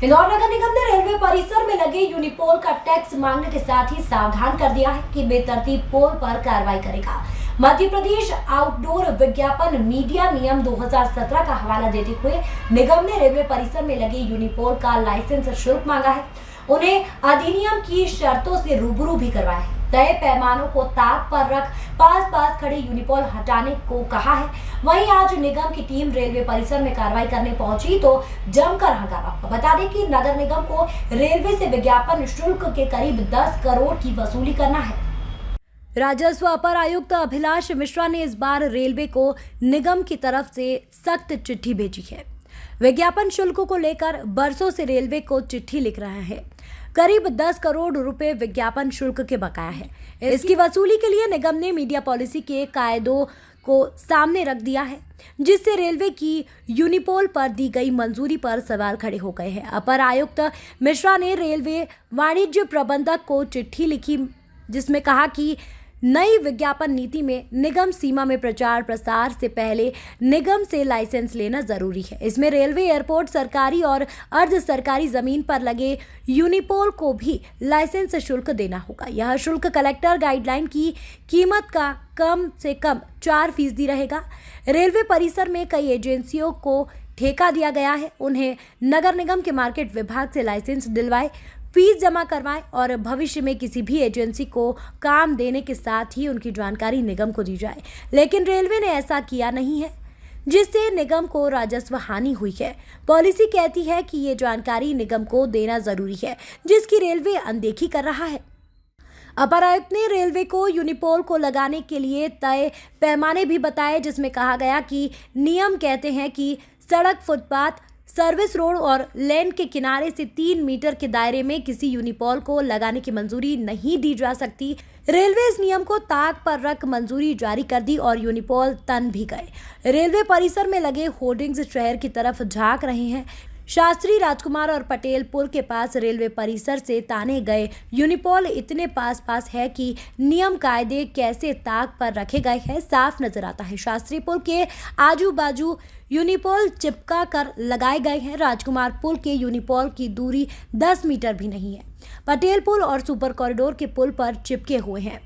इंदौर नगर निगम ने रेलवे परिसर में लगे यूनिपोल का टैक्स मांगने के साथ ही सावधान कर दिया है कि बेतरतीब पोल पर कार्रवाई करेगा। मध्य प्रदेश आउटडोर विज्ञापन मीडिया नियम 2017 का हवाला देते हुए निगम ने रेलवे परिसर में लगे यूनिपोल का लाइसेंस शुल्क मांगा है। उन्हें अधिनियम की शर्तों से रूबरू भी करवाया है। तय पैमानों को ताक पर रख पास खड़े यूनिपोल हटाने को कहा है। वहीं आज निगम की टीम रेलवे परिसर में कार्रवाई करने पहुंची तो जमकर हंगामा हुआ। बता दें कि नगर निगम को रेलवे से विज्ञापन शुल्क के करीब 10 करोड़ की वसूली करना है। राजस्व अपर आयुक्त अभिलाष मिश्रा ने इस बार रेलवे को निगम की तरफ से सख्त चिट्ठी भेजी है। विज्ञापन शुल्क को लेकर बरसों से रेलवे को चिट्ठी लिख रहा है। करीब 10 करोड़ रुपए विज्ञापन शुल्क के बकाया है। इसकी वसूली के लिए निगम ने मीडिया पॉलिसी के कायदों को सामने रख दिया है, जिससे रेलवे की यूनिपोल पर दी गई मंजूरी पर सवाल खड़े हो गए हैं। अपर आयुक्त मिश्रा ने रेलवे वाणिज्य प्रबंधक को चिट्ठी लिखी, जिसमें कहा कि नई विज्ञापन नीति में निगम सीमा में प्रचार प्रसार से पहले निगम से लाइसेंस लेना जरूरी है। इसमें रेलवे एयरपोर्ट, सरकारी और अर्ध सरकारी जमीन पर लगे यूनिपोल को भी लाइसेंस शुल्क देना होगा। यह शुल्क कलेक्टर गाइडलाइन की कीमत का कम से कम 4% रहेगा। रेलवे परिसर में कई एजेंसियों को ठेका दिया गया है। उन्हें नगर निगम के मार्केट विभाग से लाइसेंस दिलवाए, फीस जमा करवाएं और भविष्य में किसी भी एजेंसी को काम देने के साथ ही उनकी जानकारी निगम को दी जाए। लेकिन रेलवे ने ऐसा किया नहीं है, जिससे निगम को राजस्व हानि हुई है। पॉलिसी कहती है कि ये जानकारी निगम को देना जरूरी है, जिसकी रेलवे अनदेखी कर रहा है। अपर आयुक्त ने रेलवे को यूनिपोल को लगाने के लिए तय पैमाने भी बताए, जिसमें कहा गया कि नियम कहते हैं कि सड़क, फुटपाथ, सर्विस रोड और लेन के किनारे से 3 मीटर के दायरे में किसी यूनिपोल को लगाने की मंजूरी नहीं दी जा सकती। रेलवे इस नियम को ताक पर रख मंजूरी जारी कर दी और यूनिपोल तन भी गए। रेलवे परिसर में लगे होर्डिंग्स शहर की तरफ झांक रहे हैं। शास्त्री, राजकुमार और पटेल पुल के पास रेलवे परिसर से ताने गए यूनिपोल इतने पास है कि नियम कायदे कैसे ताक पर रखे गए हैं साफ नजर आता है। शास्त्री पुल के आजू बाजू यूनिपोल चिपका कर लगाए गए हैं। राजकुमार पुल के यूनिपोल की दूरी 10 मीटर भी नहीं है। पटेल पुल और सुपर कॉरिडोर के पुल पर चिपके हुए हैं।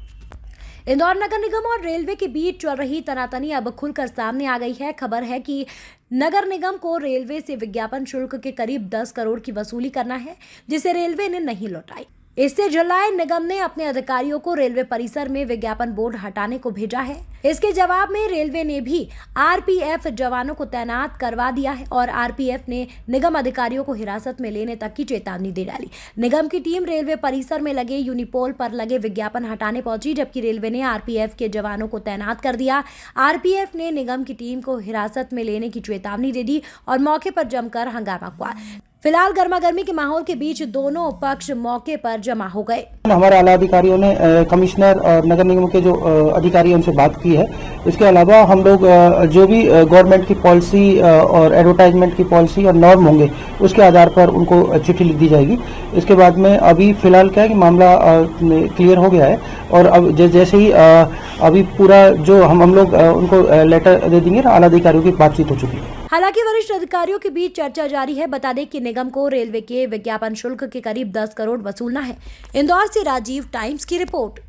इंदौर नगर निगम और रेलवे के बीच चल रही तनातनी अब खुलकर सामने आ गई है। खबर है कि नगर निगम को रेलवे से विज्ञापन शुल्क के करीब 10 करोड़ की वसूली करना है, जिसे रेलवे ने नहीं लौटाई। इससे जलाए निगम ने अपने अधिकारियों को रेलवे परिसर में विज्ञापन बोर्ड हटाने को भेजा है। इसके जवाब में रेलवे ने भी आरपीएफ जवानों को तैनात करवा दिया है और आरपीएफ ने निगम अधिकारियों को हिरासत में लेने तक की चेतावनी दे डाली। निगम की टीम रेलवे परिसर में लगे यूनिपोल पर लगे विज्ञापन हटाने पहुंची, जबकि रेलवे ने आरपीएफ के जवानों को तैनात कर दिया। आरपीएफ ने निगम की टीम को हिरासत में लेने की चेतावनी दे दी और मौके पर जमकर हंगामा हुआ। फिलहाल गर्मागर्मी के माहौल के बीच दोनों पक्ष मौके पर जमा हो गए। हमारे आला अधिकारियों ने कमिश्नर और नगर निगम के जो अधिकारी उनसे बात की है। इसके अलावा हम लोग जो भी गवर्नमेंट की पॉलिसी और एडवर्टाइजमेंट की पॉलिसी और नॉर्म होंगे, उसके आधार पर उनको चिट्ठी लिख दी जाएगी। इसके बाद में अभी फिलहाल क्या है कि मामला क्लियर हो गया है और अब जैसे ही अभी पूरा जो हम लोग उनको लेटर दे देंगे ना, आला अधिकारियों की बातचीत हो चुकी है। हालांकि वरिष्ठ अधिकारियों के बीच चर्चा जारी है। बता दें कि निगम को रेलवे के विज्ञापन शुल्क के करीब 10 करोड़ वसूलना है। इंदौर से राजीव, टाइम्स की रिपोर्ट।